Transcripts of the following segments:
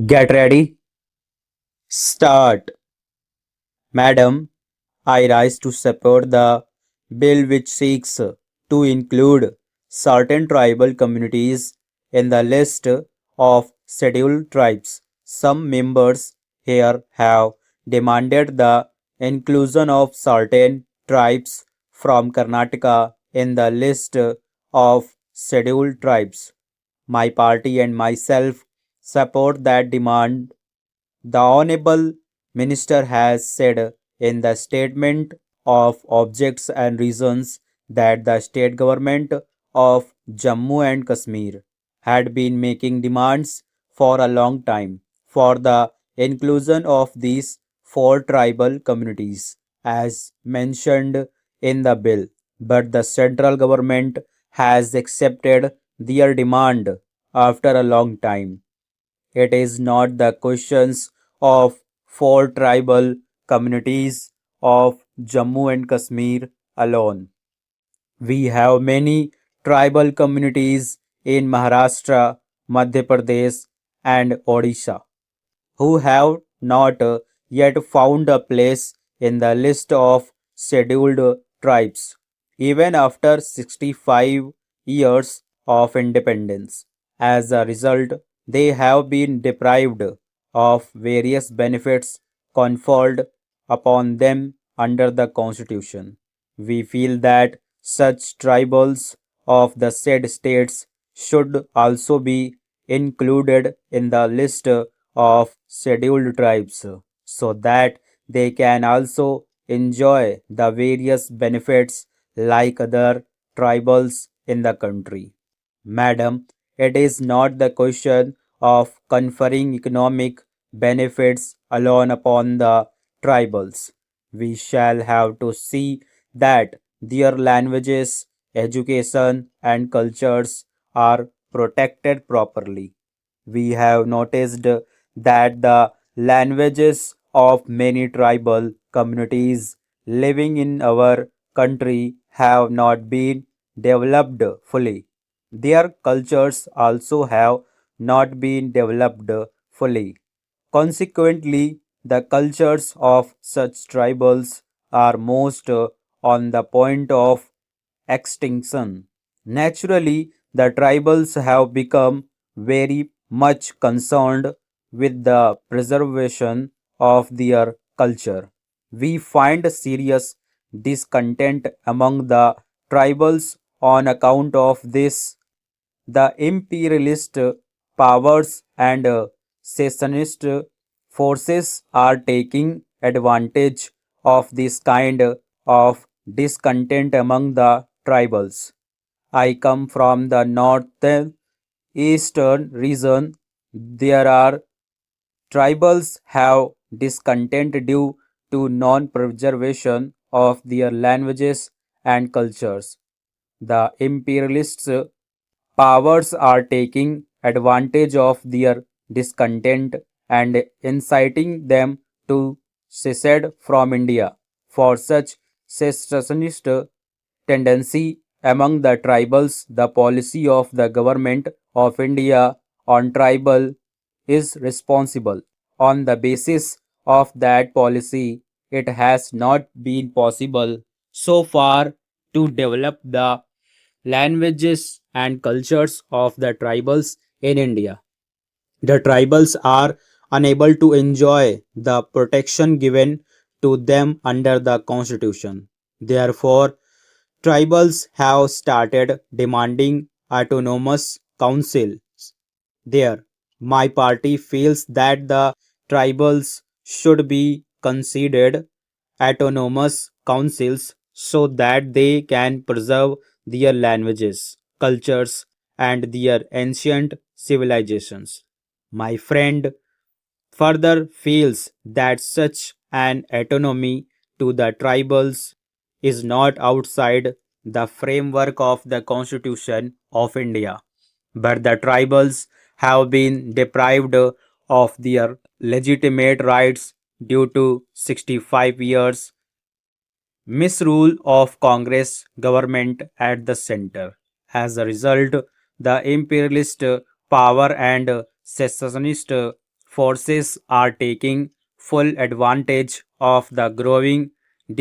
Get ready. Start. Madam, I rise to support the bill which seeks to include certain tribal communities in the list of scheduled tribes. Some members here have demanded the inclusion of certain tribes from Karnataka in the list of scheduled tribes. My party and myself support that demand. The Honorable Minister has said in the statement of objects and reasons that the state government of Jammu and Kashmir had been making demands for a long time for the inclusion of these four tribal communities as mentioned in the bill, but the central government has accepted their demand after a long time. It is not the questions of four tribal communities of Jammu and Kashmir alone. We have many tribal communities in Maharashtra, Madhya Pradesh, and Odisha who have not yet found a place in the list of scheduled tribes, even after 65 years of independence. As a result, they have been deprived of various benefits conferred upon them under the Constitution. We feel that such tribals of the said states should also be included in the list of scheduled tribes so that they can also enjoy the various benefits like other tribals in the country. Madam, it is not the question of conferring economic benefits alone upon the tribals. We shall have to see that their languages, education, and cultures are protected properly. We have noticed that the languages of many tribal communities living in our country have not been developed fully. Their cultures also have not been developed fully. Consequently, the cultures of such tribals are most on the point of extinction. Naturally, the tribals have become very much concerned with the preservation of their culture. We find serious discontent among the tribals on account of this. The imperialist powers and secessionist forces are taking advantage of this kind of discontent among the tribals. I come from the northeastern region. There are tribals have discontent due to non-preservation of their languages and cultures. The imperialists powers are taking advantage of their discontent and inciting them to secede from India. For such secessionist tendency among the tribals, the policy of the government of India on tribal is responsible. On the basis of that policy, it has not been possible so far to develop the languages and cultures of the tribals in India. The tribals are unable to enjoy the protection given to them under the Constitution. Therefore, tribals have started demanding autonomous councils there. My party feels that the tribals should be considered autonomous councils so that they can preserve their languages, cultures, and their ancient civilizations. My friend further feels that such an autonomy to the tribals is not outside the framework of the Constitution of India, but the tribals have been deprived of their legitimate rights due to 65 years misrule of Congress government at the center. As a result, the imperialist power and secessionist forces are taking full advantage of the growing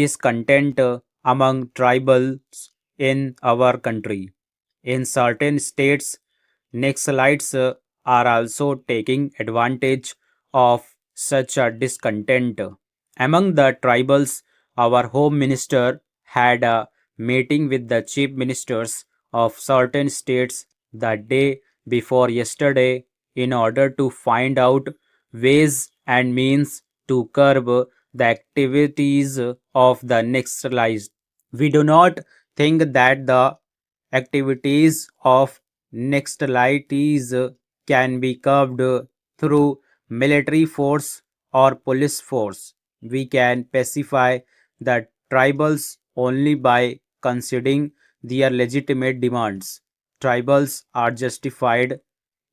discontent among tribals in our country. In certain states, Naxalites are also taking advantage of such a discontent. Among the tribals, our Home Minister had a meeting with the chief ministers of certain states the day before yesterday in order to find out ways and means to curb the activities of the Naxalites. We do not think that the activities of Naxalites can be curbed through military force or police force. We can pacify the tribals only by considering their legitimate demands. Tribals are justified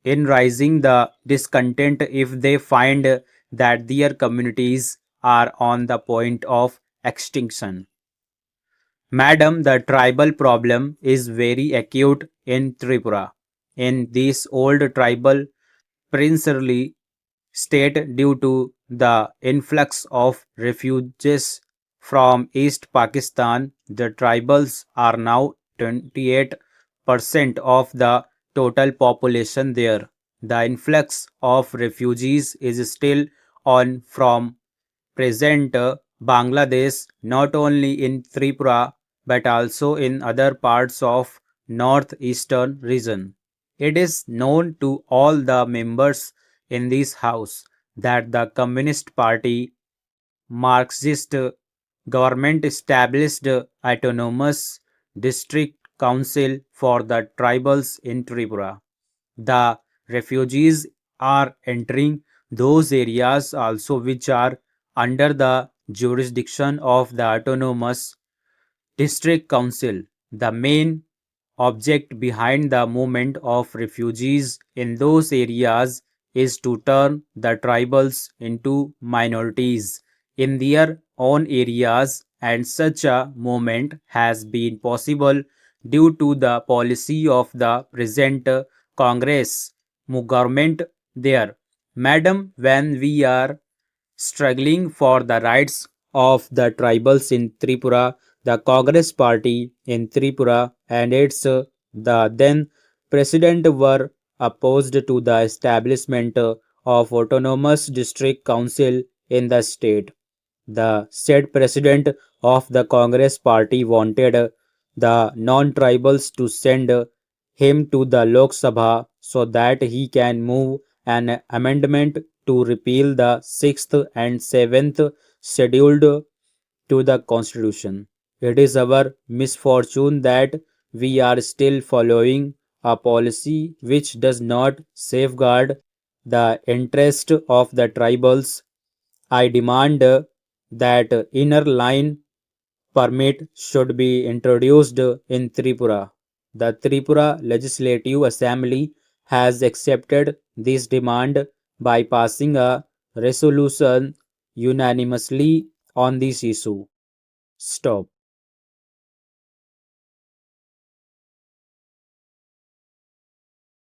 in raising the discontent if they find that their communities are on the point of extinction. Madam, the tribal problem is very acute in Tripura. In this old tribal princely state, due to the influx of refugees from East Pakistan, the tribals are now 28% of the total population there. The influx of refugees is still on from present Bangladesh, not only in Tripura but also in other parts of northeastern region. It is known to all the members in this house that the Communist Party Marxist government established autonomous district council for the tribals in Tripura. The refugees are entering those areas also which are under the jurisdiction of the autonomous district council. The main object behind the movement of refugees in those areas is to turn the tribals into minorities in their own areas, and such a movement has been possible due to the policy of the present Congress government there. Madam, when we are struggling for the rights of the tribals in Tripura, the Congress party in Tripura and its the then president were opposed to the establishment of autonomous district council in the state. The said president of the Congress party wanted the non-tribals to send him to the Lok Sabha so that he can move an amendment to repeal the 6th and 7th scheduled to the constitution. It is our misfortune that we are still following a policy which does not safeguard the interest of the tribals. I demand that inner line permit should be introduced in Tripura. The Tripura Legislative Assembly has accepted this demand by passing a resolution unanimously on this issue. Stop.